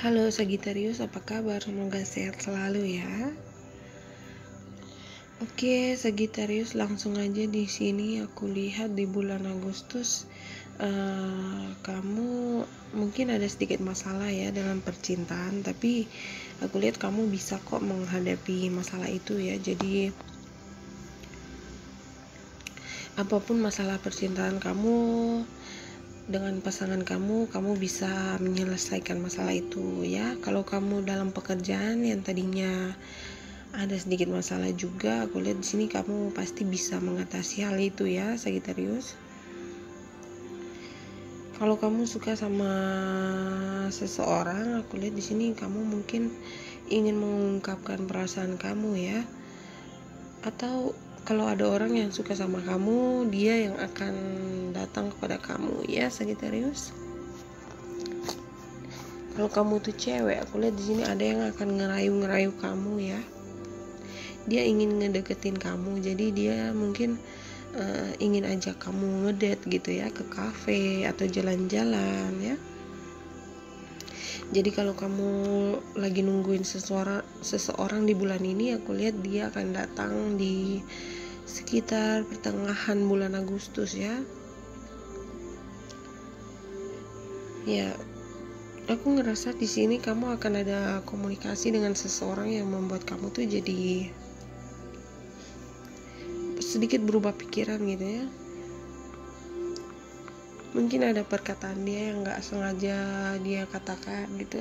Halo Sagittarius, apa kabar? Semoga sehat selalu ya. Oke, Sagittarius, langsung aja di sini aku lihat di bulan Agustus kamu mungkin ada sedikit masalah ya dalam percintaan, tapi aku lihat kamu bisa kok menghadapi masalah itu ya. Jadi apapun masalah percintaan kamu dengan pasangan kamu bisa menyelesaikan masalah itu ya. Kalau kamu dalam pekerjaan yang tadinya ada sedikit masalah juga, aku lihat di sini kamu pasti bisa mengatasi hal itu ya, Sagittarius. Kalau kamu suka sama seseorang, aku lihat di sini kamu mungkin ingin mengungkapkan perasaan kamu ya. Atau kalau ada orang yang suka sama kamu, dia yang akan datang kepada kamu ya, Sagittarius. Kalau kamu tuh cewek, aku lihat di sini ada yang akan ngerayu kamu ya. Dia ingin ngedeketin kamu, jadi dia mungkin ingin ajak kamu ngedate gitu ya, ke kafe atau jalan-jalan ya. Jadi kalau kamu lagi nungguin seseorang di bulan ini, aku lihat dia akan datang di sekitar pertengahan bulan Agustus ya. Ya, aku ngerasa di sini kamu akan ada komunikasi dengan seseorang yang membuat kamu tuh jadi sedikit berubah pikiran gitu ya. Mungkin ada perkataan dia yang gak sengaja dia katakan gitu,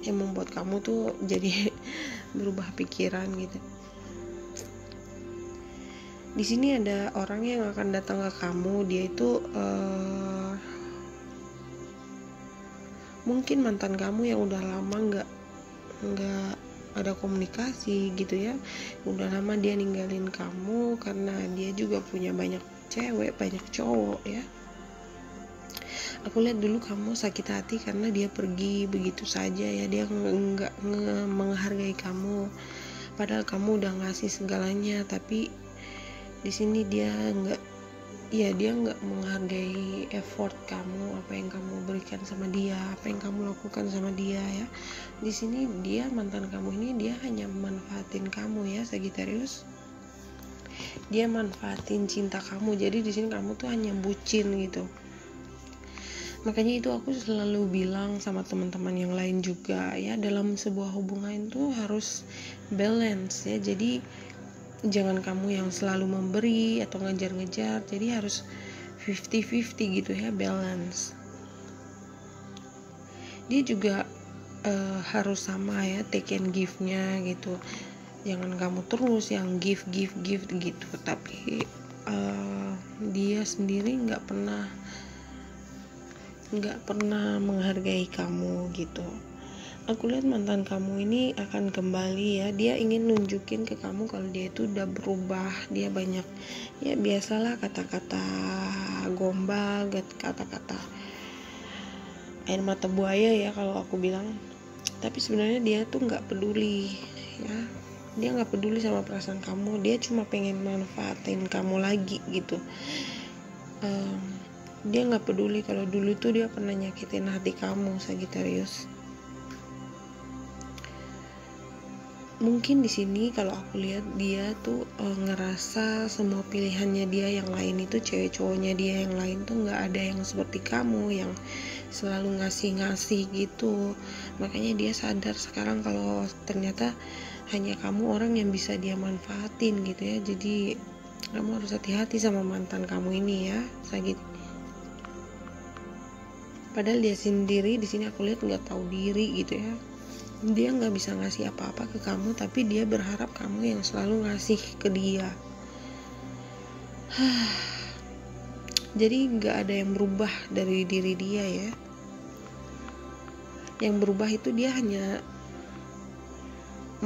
yang membuat kamu tuh jadi berubah pikiran gitu. Di sini ada orang yang akan datang ke kamu, dia itu mungkin mantan kamu yang udah lama nggak ada komunikasi gitu ya. Udah lama dia ninggalin kamu karena dia juga punya banyak cewek, banyak cowok ya. Aku lihat dulu kamu sakit hati karena dia pergi begitu saja ya. Dia nggak menghargai kamu, padahal kamu udah ngasih segalanya. Tapi di sini dia nggak menghargai effort kamu, apa yang kamu berikan sama dia, apa yang kamu lakukan sama dia ya. Di sini dia, mantan kamu ini, dia hanya manfaatin kamu ya, Sagittarius. Dia manfaatin cinta kamu. Jadi di sini kamu tuh hanya bucin gitu. Makanya itu aku selalu bilang sama teman-teman yang lain juga ya, dalam sebuah hubungan itu harus balance ya. Jadi jangan kamu yang selalu memberi atau ngejar-ngejar, jadi harus 50-50 gitu ya, balance. Dia juga harus sama ya, take and give-nya gitu. Jangan kamu terus yang give gitu, tapi dia sendiri nggak pernah menghargai kamu gitu. Aku lihat mantan kamu ini akan kembali ya. Dia ingin nunjukin ke kamu kalau dia itu udah berubah. Dia banyak ya, biasalah kata-kata gombal, kata-kata air mata buaya ya kalau aku bilang. Tapi sebenarnya dia tuh nggak peduli ya. Dia nggak peduli sama perasaan kamu. Dia cuma pengen manfaatin kamu lagi gitu. Dia nggak peduli kalau dulu tuh dia pernah nyakitin hati kamu, Sagittarius. Mungkin di sini kalau aku lihat dia tuh ngerasa semua pilihannya dia yang lain itu, cewek cowoknya dia yang lain tuh nggak ada yang seperti kamu yang selalu ngasih gitu. Makanya dia sadar sekarang kalau ternyata hanya kamu orang yang bisa dia manfaatin gitu ya. Jadi kamu harus hati-hati sama mantan kamu ini ya, Sagit. Padahal dia sendiri di sini aku lihat nggak tahu diri gitu ya. Dia nggak bisa ngasih apa-apa ke kamu, tapi dia berharap kamu yang selalu ngasih ke dia. Jadi nggak ada yang berubah dari diri dia ya. Yang berubah itu dia hanya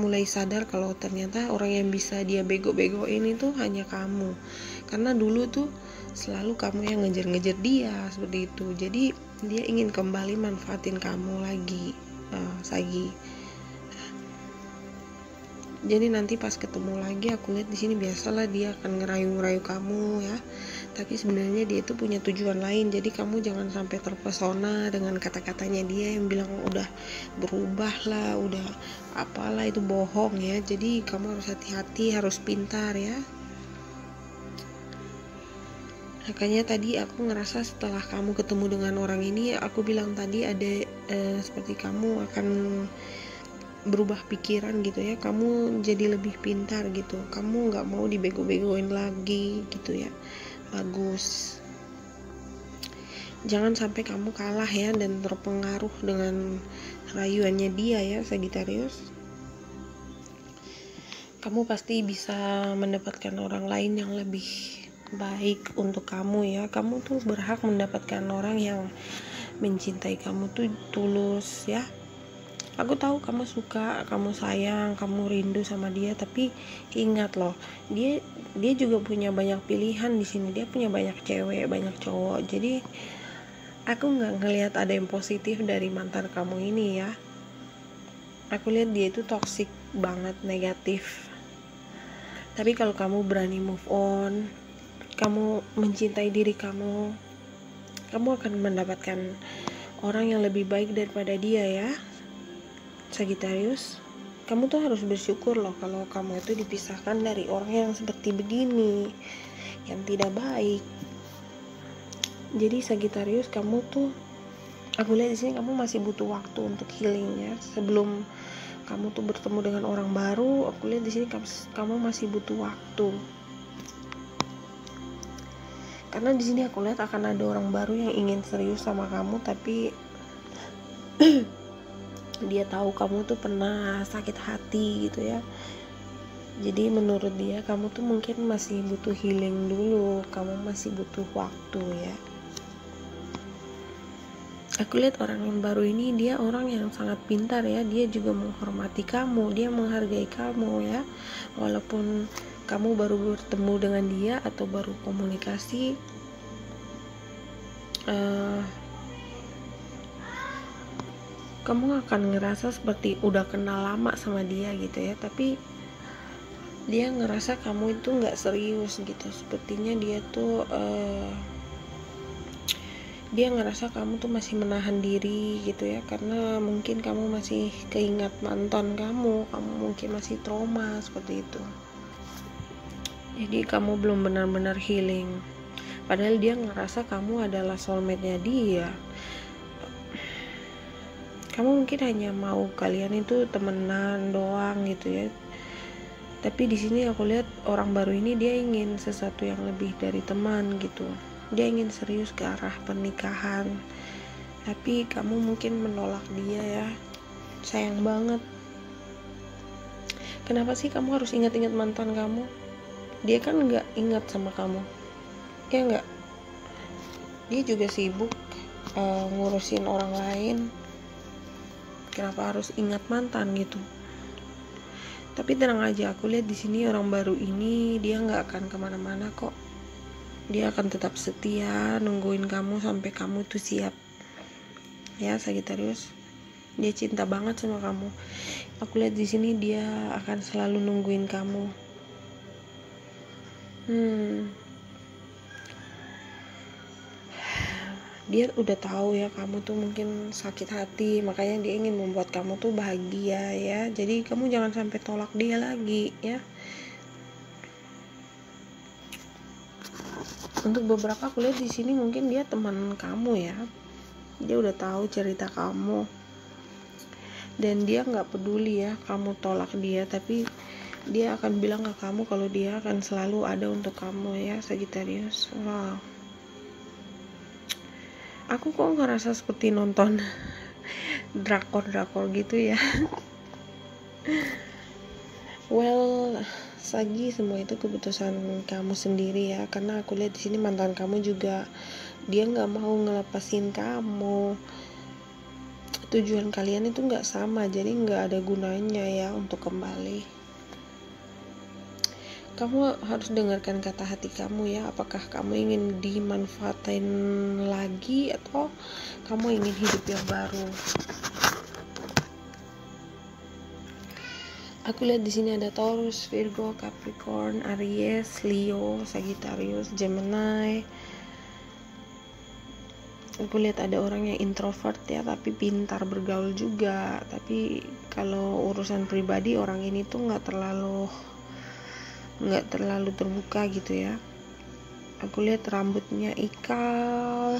mulai sadar kalau ternyata orang yang bisa dia bego-begoin itu hanya kamu. Karena dulu tuh selalu kamu yang ngejar-ngejar dia seperti itu. Jadi dia ingin kembali manfaatin kamu lagi, Sagi. Jadi nanti pas ketemu lagi, aku lihat di sini biasalah dia akan ngerayu kamu ya. tapi sebenarnya dia itu punya tujuan lain. Jadi kamu jangan sampai terpesona dengan kata-katanya dia yang bilang udah berubah lah, udah apalah, itu bohong ya. Jadi kamu harus hati-hati, harus pintar ya. Makanya tadi aku ngerasa setelah kamu ketemu dengan orang ini, aku bilang tadi ada seperti kamu akan berubah pikiran gitu ya, kamu jadi lebih pintar gitu, kamu nggak mau dibego-begoin lagi gitu ya. Bagus, jangan sampai kamu kalah ya dan terpengaruh dengan rayuannya dia ya Sagittarius. Kamu pasti bisa mendapatkan orang lain yang lebih baik untuk kamu ya. Kamu tuh berhak mendapatkan orang yang mencintai kamu tuh tulus ya. Aku tahu kamu suka, kamu sayang, kamu rindu sama dia, tapi ingat loh, dia juga punya banyak pilihan di sini. Dia punya banyak cewek, banyak cowok. Jadi aku nggak ngelihat ada yang positif dari mantan kamu ini ya. Aku lihat dia itu toksik banget, negatif. Tapi kalau kamu berani move on, kamu mencintai diri kamu akan mendapatkan orang yang lebih baik daripada dia ya. Sagittarius, kamu tuh harus bersyukur loh kalau kamu itu dipisahkan dari orang yang seperti begini, yang tidak baik. Jadi Sagittarius, kamu tuh, aku lihat di sini kamu masih butuh waktu untuk healing ya. Sebelum kamu tuh bertemu dengan orang baru, aku lihat di sini kamu masih butuh waktu. Karena di sini aku lihat akan ada orang baru yang ingin serius sama kamu, tapi dia tahu kamu tuh pernah sakit hati gitu ya. Jadi menurut dia kamu tuh mungkin masih butuh healing dulu, kamu masih butuh waktu ya. Aku lihat orang yang baru ini dia orang yang sangat pintar ya. Dia juga menghormati kamu, dia menghargai kamu ya. Walaupun kamu baru bertemu dengan dia atau baru komunikasi, kamu akan ngerasa seperti udah kenal lama sama dia gitu ya. Tapi dia ngerasa kamu itu gak serius gitu. Sepertinya dia tuh dia ngerasa kamu tuh masih menahan diri gitu ya. Karena mungkin kamu masih keingat mantan kamu mungkin masih trauma seperti itu. Jadi kamu belum benar-benar healing. Padahal dia ngerasa kamu adalah soulmate-nya dia. Kamu mungkin hanya mau kalian itu temenan doang gitu ya. Tapi di sini aku lihat orang baru ini dia ingin sesuatu yang lebih dari teman gitu. Dia ingin serius ke arah pernikahan. Tapi kamu mungkin menolak dia ya. Sayang banget. Kenapa sih kamu harus ingat-ingat mantan kamu? Dia kan nggak ingat sama kamu, ya nggak? Dia juga sibuk ngurusin orang lain. Kenapa harus ingat mantan gitu? Tapi tenang aja, aku lihat di sini orang baru ini dia nggak akan kemana-mana kok. Dia akan tetap setia nungguin kamu sampai kamu tuh siap. Ya Sagittarius, dia cinta banget sama kamu. Aku lihat di sini dia akan selalu nungguin kamu. Dia udah tahu ya kamu tuh mungkin sakit hati, makanya dia ingin membuat kamu tuh bahagia ya. Jadi kamu jangan sampai tolak dia lagi ya. Untuk beberapa aku lihat di sini mungkin dia teman kamu ya. Dia udah tahu cerita kamu dan dia nggak peduli ya kamu tolak dia, tapi dia akan bilang ke kamu kalau dia akan selalu ada untuk kamu ya Sagittarius. Wow, aku kok ngerasa seperti nonton drakor gitu ya. Well, Sagi, semua itu keputusan kamu sendiri ya. Karena aku lihat di sini mantan kamu juga dia nggak mau ngelepasin kamu. Tujuan kalian itu nggak sama, jadi nggak ada gunanya ya untuk kembali. Kamu harus dengarkan kata hati kamu ya. Apakah kamu ingin dimanfaatin lagi atau kamu ingin hidup yang baru? Aku lihat di sini ada Taurus, Virgo, Capricorn, Aries, Leo, Sagittarius, Gemini. Aku lihat ada orang yang introvert ya, tapi pintar bergaul juga. Tapi kalau urusan pribadi orang ini tuh nggak terlalu terbuka gitu ya. Aku lihat rambutnya ikal,